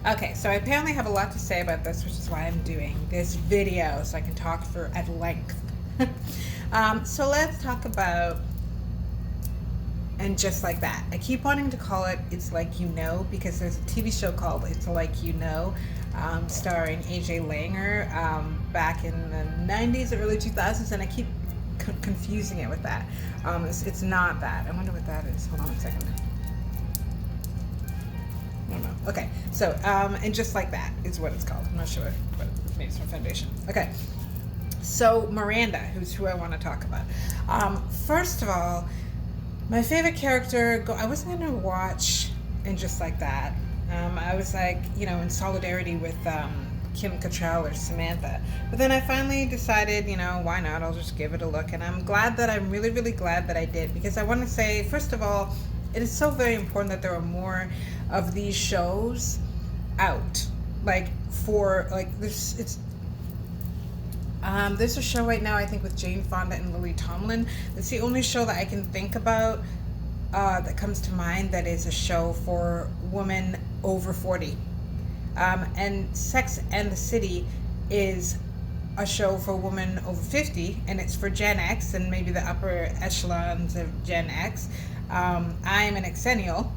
Okay, so I apparently have a lot to say about this, which is why I'm doing this video, so I can talk for at length. So let's talk about and just like that. I keep wanting to call it It's Like You Know because there's a TV show called It's Like You Know, starring AJ Langer, back in the 90s, early 2000s, and I keep confusing it with that. It's not that. I wonder what that is. Hold on a second. I don't know. Okay, so and just like that is what it's called. I'm not sure, but maybe it's from Foundation. Okay, so Miranda, who's who I want to talk about. First of all, my favorite character. I wasn't gonna watch and just like that. I was like, in solidarity with Kim Cattrall or Samantha. But then I finally decided, why not? I'll just give it a look. And I'm really, really glad that I did because I want to say, first of all, it is so very important that there are more of these shows out. Like for like this, there's a show right now I think with Jane Fonda and Lily Tomlin. It's the only show that I can think about that comes to mind that is a show for women over 40. And Sex and the City is a show for women over 50, and it's for Gen X and maybe the upper echelons of Gen X. I'm an Xennial,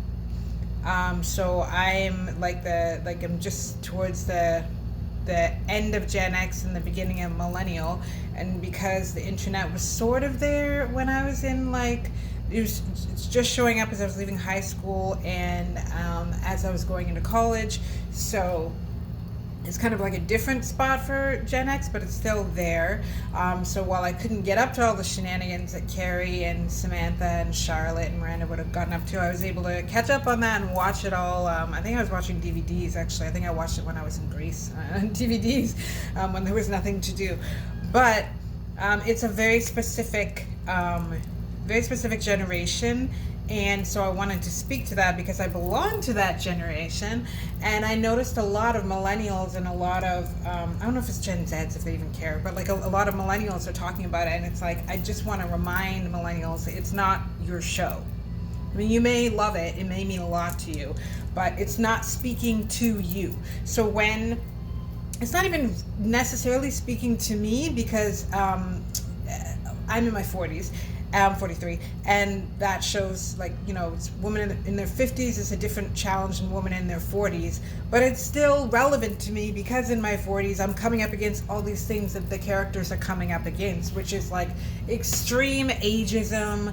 so I'm I'm just towards the end of Gen X and the beginning of Millennial, and because the internet was sort of there when I was in it's just showing up as I was leaving high school and as I was going into college, so it's kind of like a different spot for Gen X, but it's still there. So while I couldn't get up to all the shenanigans that Carrie and Samantha and Charlotte and Miranda would have gotten up to, I was able to catch up on that and watch it all. I think I was watching DVDs, actually. I think I watched it when I was in Greece on DVDs, when there was nothing to do. But it's a very specific generation. And so I wanted to speak to that because I belong to that generation, and I noticed a lot of millennials and a lot of I don't know if it's Gen Zs if they even care, but like a lot of millennials are talking about it, and it's like I just want to remind millennials it's not your show. I mean, you may love it, it may mean a lot to you, but it's not speaking to you. So when it's not even necessarily speaking to me because I'm in my 40s. I'm 43, and that shows it's women in their 50s is a different challenge than women in their 40s, but it's still relevant to me because in my 40s I'm coming up against all these things that the characters are coming up against, which is like extreme ageism,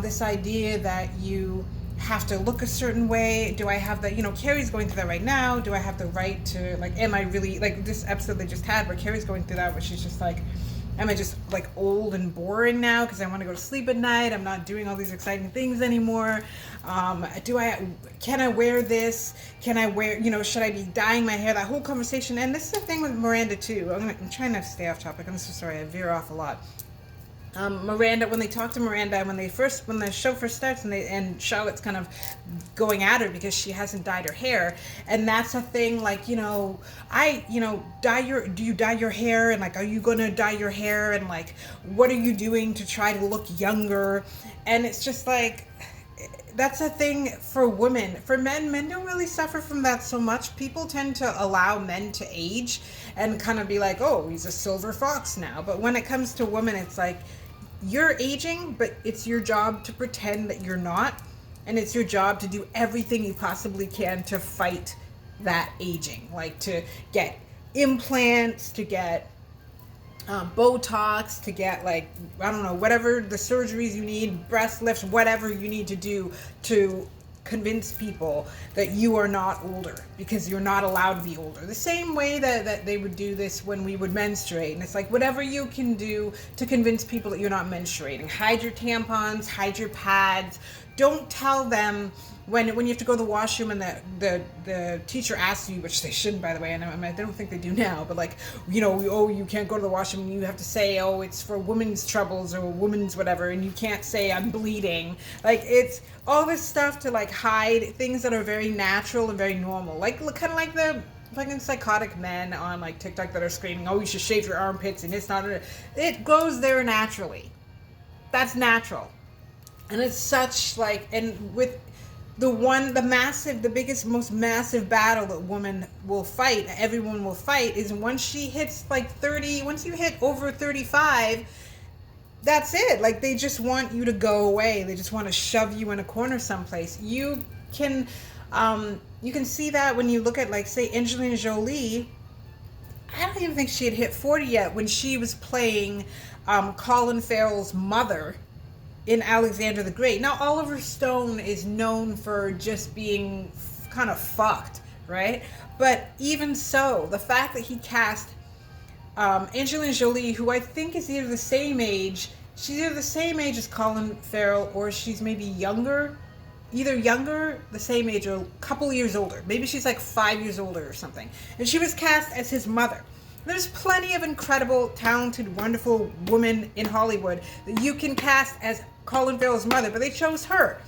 this idea that you have to look a certain way. Do I have the, Carrie's going through that right now. Do I have the right to, am I really, this episode they just had where Carrie's going through that, where she's just like, am I just old and boring now because I want to go to sleep at night? I'm not doing all these exciting things anymore. Can I wear this? Can I wear, should I be dyeing my hair? That whole conversation. And this is the thing with Miranda too. I'm trying not to stay off topic. I'm so sorry. I veer off a lot. Miranda, when they talk to Miranda, when the show first starts, and Charlotte's kind of going at her because she hasn't dyed her hair, and that's a thing. Do you dye your hair, and are you gonna dye your hair, and what are you doing to try to look younger? And it's just that's a thing for women. For men don't really suffer from that so much. People tend to allow men to age and kind of be like, oh, he's a silver fox now. But when it comes to women, it's you're aging, but it's your job to pretend that you're not, and it's your job to do everything you possibly can to fight that aging, to get implants, to get Botox, to get I don't know, whatever the surgeries you need, breast lifts, whatever you need to do to convince people that you are not older, because you're not allowed to be older. The same way that they would do this when we would menstruate. And it's whatever you can do to convince people that you're not menstruating. Hide your tampons, hide your pads. Don't tell them when you have to go to the washroom and the teacher asks you, which they shouldn't, by the way, and I don't think they do now, but you can't go to the washroom, and you have to say, oh, it's for women's troubles or women's whatever, and you can't say I'm bleeding. It's all this stuff to hide things that are very natural and very normal, kind of like the fucking psychotic men on TikTok that are screaming, oh, you should shave your armpits, and it's not, it goes there naturally. That's natural. And it's such and with the biggest, most massive battle that everyone will fight, is once she hits like 30, once you hit over 35, that's it. Like, they just want you to go away. They just want to shove you in a corner someplace. Can, you can see that when you look at, like, say, Angelina Jolie. I don't even think she had hit 40 yet when she was playing Colin Farrell's mother in Alexander the Great. Now, Oliver Stone is known for just being kind of fucked, right? But even so, the fact that he cast Angelina Jolie, who I think is either the same age, she's either the same age as Colin Farrell, or she's maybe younger, the same age, or a couple years older. Maybe she's like 5 years older or something. And she was cast as his mother. There's plenty of incredible, talented, wonderful women in Hollywood that you can cast as Colin Farrell's mother, but they chose her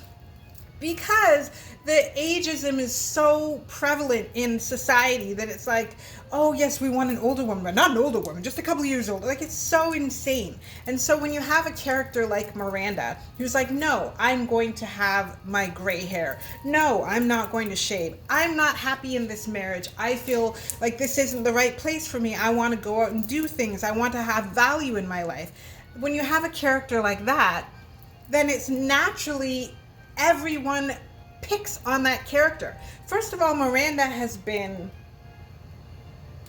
because the ageism is so prevalent in society that it's like, oh yes, we want an older woman, but not an older woman, just a couple of years older. Like, it's so insane. And so when you have a character like Miranda, who's like, no, I'm going to have my gray hair. No, I'm not going to shave. I'm not happy in this marriage. I feel like this isn't the right place for me. I want to go out and do things. I want to have value in my life. When you have a character like that, then it's naturally everyone picks on that character. First of all, Miranda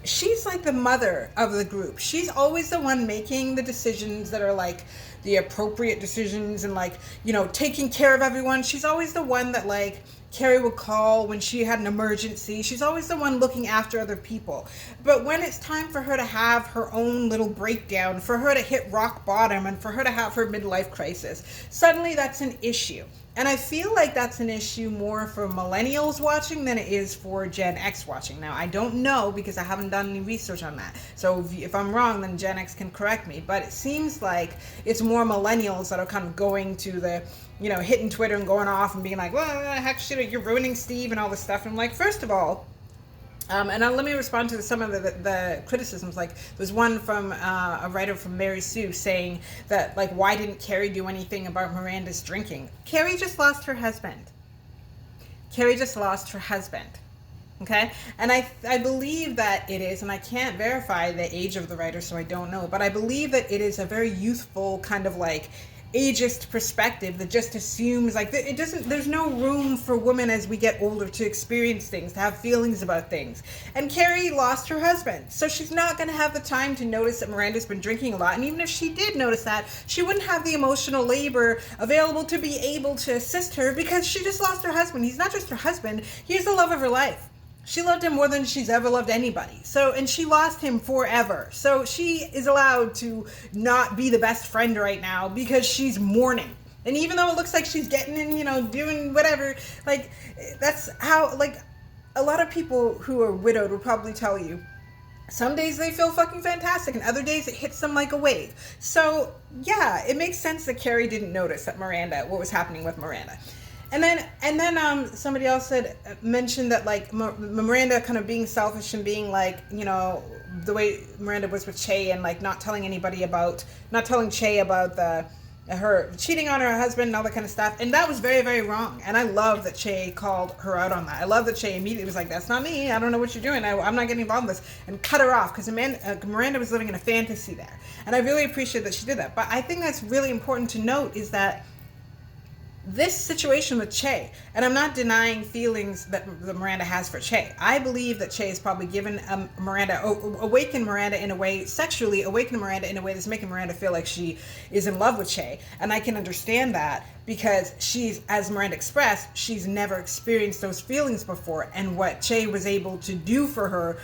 she's like the mother of the group. She's always the one making the decisions that are like the appropriate decisions and, like, you know, taking care of everyone. She's always the one that, like, Carrie would call when she had an emergency. She's always the one looking after other people. But when it's time for her to have her own little breakdown, for her to hit rock bottom, and for her to have her midlife crisis, suddenly that's an issue. And I feel like that's an issue more for millennials watching than it is for Gen X watching. Now, I don't know because I haven't done any research on that. So if I'm wrong, then Gen X can correct me. But it seems like it's more millennials that are kind of going to the, you know, hitting Twitter and going off and being like, well, heck, shit, you're ruining Steve and all this stuff. And I'm like, first of all, let me respond to some of the criticisms. Like, there's one from a writer from Mary Sue saying that, like, why didn't Carrie do anything about Miranda's drinking? Carrie just lost her husband. Okay? And I believe that it is, and I can't verify the age of the writer, so I don't know, but I believe that it is a very youthful kind of, like, ageist perspective that just assumes, like, there's no room for women as we get older to experience things, to have feelings about things. And Carrie lost her husband, so she's not going to have the time to notice that Miranda's been drinking a lot. And even if she did notice that, she wouldn't have the emotional labor available to be able to assist her because she just lost her husband. He's not just her husband, he's the love of her life. She loved him more than she's ever loved anybody. So, and she lost him forever. So she is allowed to not be the best friend right now because she's mourning. And even though it looks like she's getting in, you know, doing whatever, like, that's how, like, a lot of people who are widowed will probably tell you, some days they feel fucking fantastic and other days it hits them like a wave. So yeah, it makes sense that Carrie didn't notice that what was happening with Miranda. And then somebody else mentioned that, like, Miranda kind of being selfish and being, like, you know, the way Miranda was with Che, and, like, not telling Che about her cheating on her husband and all that kind of stuff. And that was very, very wrong. And I love that Che called her out on that. I love that Che immediately was like, that's not me. I don't know what you're doing. I'm not getting involved in this. And cut her off, because Miranda was living in a fantasy there. And I really appreciate that she did that. But I think that's really important to note is that this situation with Che, and I'm not denying feelings that Miranda has for Che. I believe that Che has probably given awakened Miranda in a way, sexually awakened Miranda in a way that's making Miranda feel like she is in love with Che. And I can understand that because she's, as Miranda expressed, she's never experienced those feelings before. And what Che was able to do for her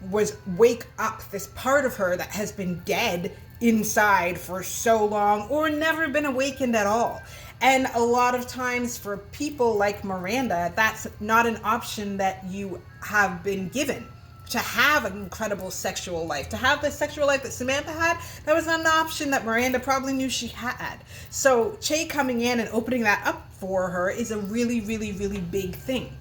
was wake up this part of her that has been dead inside for so long or never been awakened at all. And a lot of times for people like Miranda, that's not an option that you have been given. To have an incredible sexual life, to have the sexual life that Samantha had, that was not an option that Miranda probably knew she had. So Che coming in and opening that up for her is a really, really, really big thing.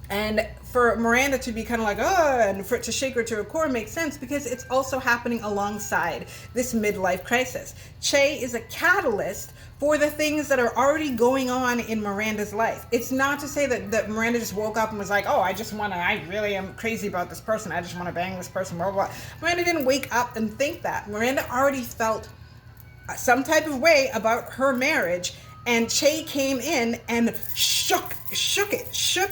And for Miranda to be kind of like, oh, and for it to shake her to her core makes sense because it's also happening alongside this midlife crisis. Che is a catalyst for the things that are already going on in Miranda's life. It's not to say that Miranda just woke up and was like, oh, I really am crazy about this person. I just want to bang this person, blah, blah, blah. Miranda didn't wake up and think that. Miranda already felt some type of way about her marriage, and Che came in and shook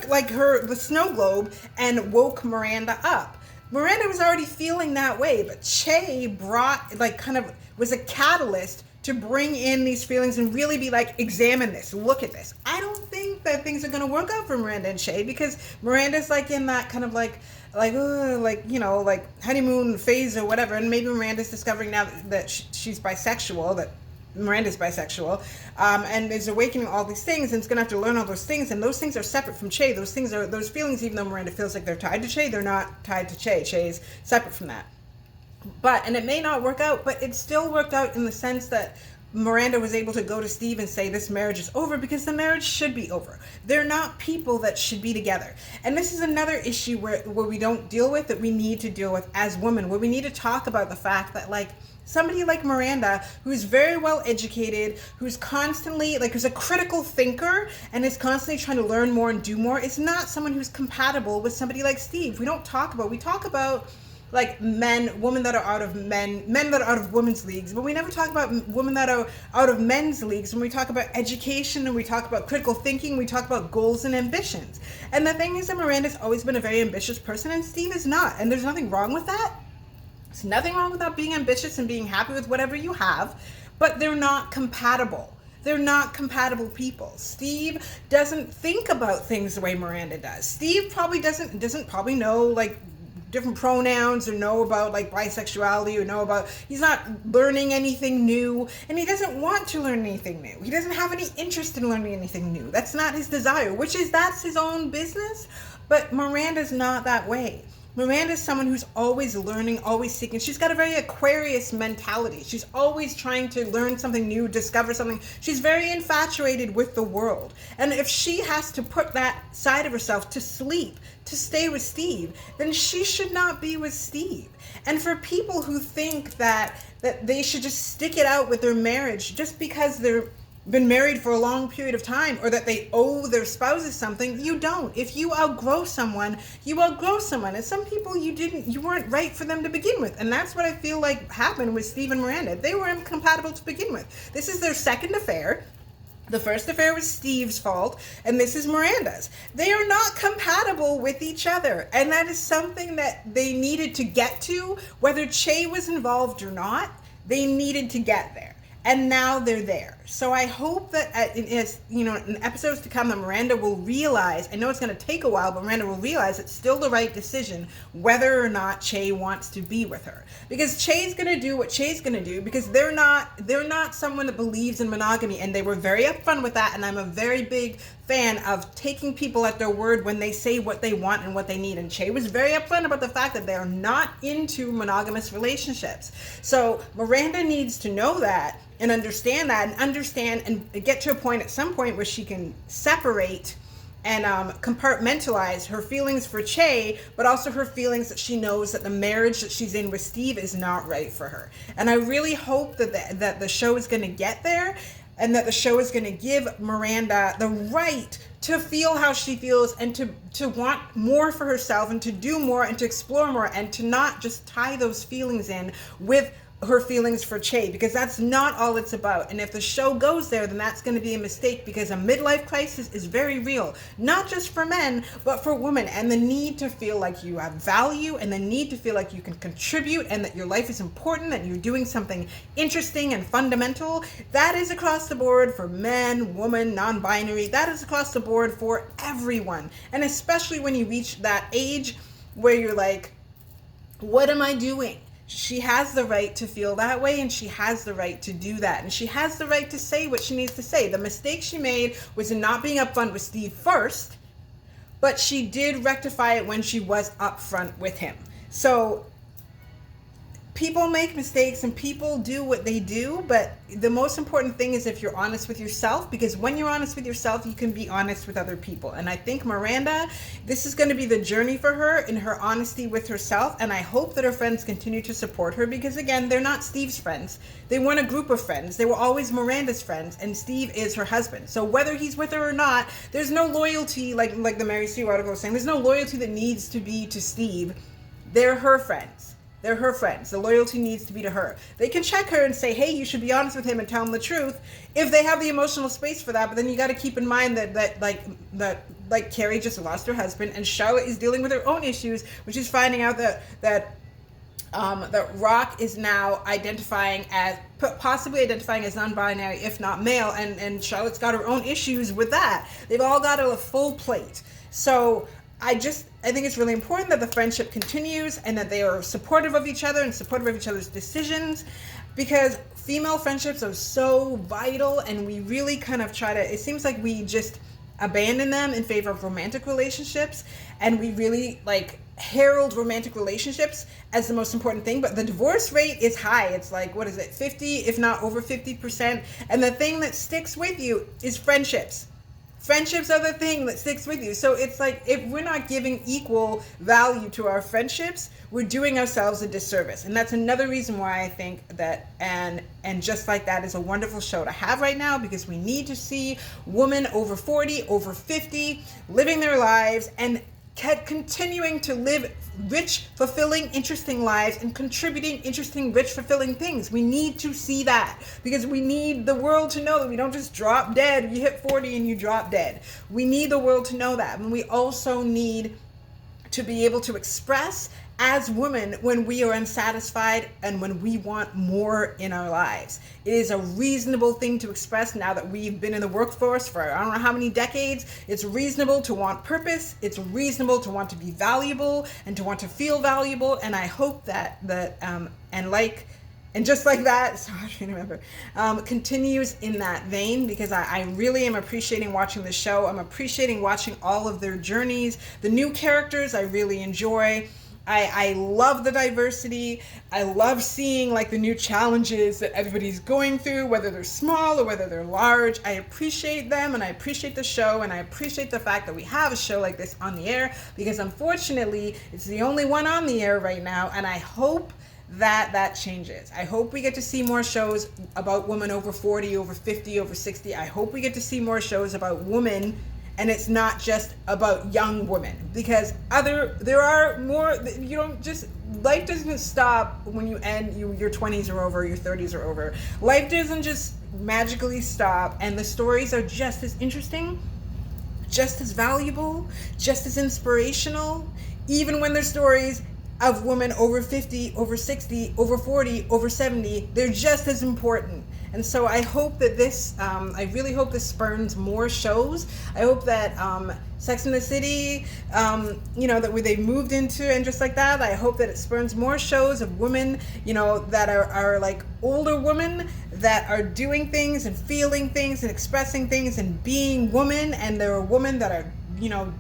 like the snow globe and woke Miranda up. Miranda was already feeling that way, but Che brought, like, kind of was a catalyst to bring in these feelings and really be like, examine this, look at this. I don't think that things are going to work out for Miranda and Che, because Miranda's like in that kind of like honeymoon phase or whatever, and maybe Miranda's discovering now that she's bisexual, that Miranda's bisexual, and is awakening all these things, and is going to have to learn all those things, and those things are separate from Che. Those feelings, even though Miranda feels like they're tied to Che, they're not tied to Che. Che is separate from that. And it may not work out, but it still worked out in the sense that Miranda was able to go to Steve and say this marriage is over, because the marriage should be over. They're not people that should be together. And this is another issue where we don't deal with, that we need to deal with as women, where we need to talk about the fact that, like, somebody like Miranda, who's very well educated, who's constantly, like, who's a critical thinker and is constantly trying to learn more and do more, is not someone who's compatible with somebody like Steve. We talk about like women that are out of men that are out of women's leagues, but we never talk about women that are out of men's leagues. When we talk about education and we talk about critical thinking, we talk about goals and ambitions. And the thing is that Miranda's always been a very ambitious person, and Steve is not. And there's nothing wrong with that. There's nothing wrong with that, being ambitious and being happy with whatever you have, but they're not compatible. They're not compatible people. Steve doesn't think about things the way Miranda does. Steve probably doesn't probably know, like, different pronouns, or know about, like, bisexuality, or know about, he's not learning anything new, and he doesn't want to learn anything new. He doesn't have any interest in learning anything new. That's not his desire, that's his own business. But Miranda's not that way. Miranda's someone who's always learning, always seeking. She's got a very Aquarius mentality. She's always trying to learn something new, discover something. She's very infatuated with the world. And if she has to put that side of herself to sleep to stay with Steve, then she should not be with Steve. And for people who think that they should just stick it out with their marriage just because they're been married for a long period of time, or that they owe their spouses something, you don't. If you outgrow someone, you outgrow someone. And some people you weren't right for them to begin with. And that's what I feel like happened with Steve and Miranda. They were incompatible to begin with. This is their second affair. The first affair was Steve's fault, and this is Miranda's. They are not compatible with each other, and that is something that they needed to get to. Whether Che was involved or not, they needed to get there. And now they're there. So I hope that in episodes to come, that Miranda will realize, I know it's going to take a while, but Miranda will realize it's still the right decision whether or not Che wants to be with her. Because Che's going to do what Che's going to do, because they're not someone that believes in monogamy, and they were very upfront with that, and I'm a very big fan of taking people at their word when they say what they want and what they need. And Che was very upfront about the fact that they are not into monogamous relationships. So Miranda needs to know that and understand that, and get to a point at some point where she can separate and compartmentalize her feelings for Che, but also her feelings that she knows that the marriage that she's in with Steve is not right for her. And I really hope that the show is going to get there, and that the show is going to give Miranda the right to feel how she feels, and to want more for herself, and to do more, and to explore more, and to not just tie those feelings in with her feelings for Che, because that's not all it's about. And if the show goes there, then that's going to be a mistake, because a midlife crisis is very real, not just for men, but for women. And the need to feel like you have value, and the need to feel like you can contribute, and that your life is important, that you're doing something interesting and fundamental, that is across the board for men, woman, non-binary. That is across the board for everyone. And especially when you reach that age where you're like, what am I doing? She has the right to feel that way, and she has the right to do that, and she has the right to say what she needs to say. The mistake she made was in not being upfront with Steve first, but she did rectify it when she was upfront with him. So people make mistakes and people do what they do, but the most important thing is if you're honest with yourself, because when you're honest with yourself, you can be honest with other people. And I think Miranda, this is going to be the journey for her in her honesty with herself, and I hope that her friends continue to support her, because again, they're not Steve's friends. They weren't a group of friends. They were always Miranda's friends, and Steve is her husband. So whether he's with her or not, there's no loyalty, like the Mary Sue article was saying, there's no loyalty that needs to be to Steve. They're her friends. They're her friends. The loyalty needs to be to her. They can check her and say, hey, you should be honest with him and tell him the truth if they have the emotional space for that. But then you got to keep in mind that Carrie just lost her husband, and Charlotte is dealing with her own issues, which is finding out that Rock is now possibly identifying as non-binary, if not male, and Charlotte's got her own issues with that. They've all got a full plate. So I think it's really important that the friendship continues and that they are supportive of each other and supportive of each other's decisions, because female friendships are so vital, and we really kind of it seems like we just abandon them in favor of romantic relationships, and we really herald romantic relationships as the most important thing, but the divorce rate is high. It's 50, if not over 50%, and the thing that sticks with you is friendships. Friendships are the thing that sticks with you. So it's if we're not giving equal value to our friendships, we're doing ourselves a disservice. And that's another reason why I think that and Just Like That is a wonderful show to have right now, because we need to see women over 40, over 50 living their lives and continuing to live rich, fulfilling, interesting lives and contributing interesting, rich, fulfilling things. We need to see that, because we need the world to know that we don't just drop dead. You hit 40 and you drop dead. We need the world to know that. And we also need to be able to express as women when we are unsatisfied and when we want more in our lives. It is a reasonable thing to express now that we've been in the workforce for I don't know how many decades. It's reasonable to want purpose. It's reasonable to want to be valuable and to want to feel valuable. And I hope that and Just Like That, so I can't remember, continues in that vein, because I really am appreciating watching the show. I'm appreciating watching all of their journeys. The new characters I really enjoy. I love the diversity. I love seeing the new challenges that everybody's going through, whether they're small or whether they're large. I appreciate them, and I appreciate the show, and I appreciate the fact that we have a show like this on the air, because unfortunately it's the only one on the air right now, and I hope that changes. I hope we get to see more shows about women over 40, over 50, over 60. I hope we get to see more shows about women, and it's not just about young women, because there are more. Life doesn't stop when you end, your 20s are over, your 30s are over. Life doesn't just magically stop, and the stories are just as interesting, just as valuable, just as inspirational, even when they're stories of women over 50, over 60, over 40, over 70. They're just as important. And so I hope that I really hope this spurns more shows. I hope that Sex and the City, that where they moved into and Just Like That, I hope that it spurns more shows of women, that are older women that are doing things and feeling things and expressing things and being women, and there are women that are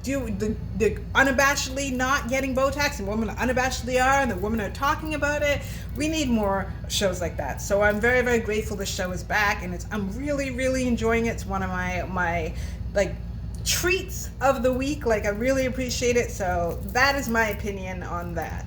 do the unabashedly not getting Botox, and women unabashedly are, and the women are talking about it. We need more shows like that. So I'm very, very grateful this show is back, and I'm really, really enjoying it. It's one of my treats of the week. I really appreciate it. So that is my opinion on that.